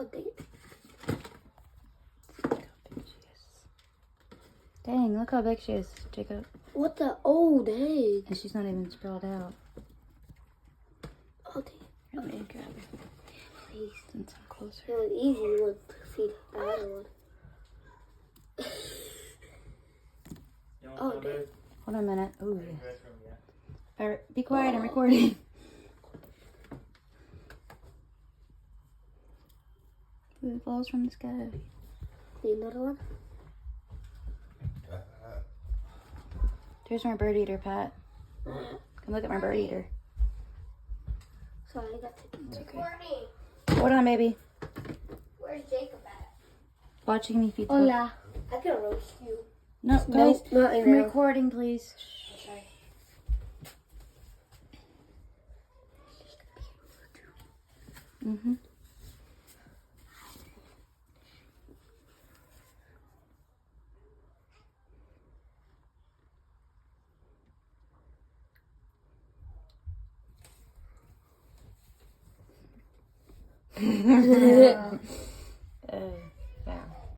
Oh, dang it. Dang, look how big she is, Jacob. What the? Oh, dang. And she's not even sprawled out. Oh, dang. Let me grab her. Please. Since I'm closer. It was easy to feed the other one. Oh, dang. Hold on a minute. Ooh. Alright, be quiet, I'm recording. Food falls from the sky. Need another one? Here's my bird eater, Pat. Come look at my bird eater. Sorry, I got to. It's okay. Hold on, baby. Where's Jacob at? Watching me feed. Hola. I can roast you. No, Guys, guys, not I'm in there. recording, please. Sorry. Mm-hmm.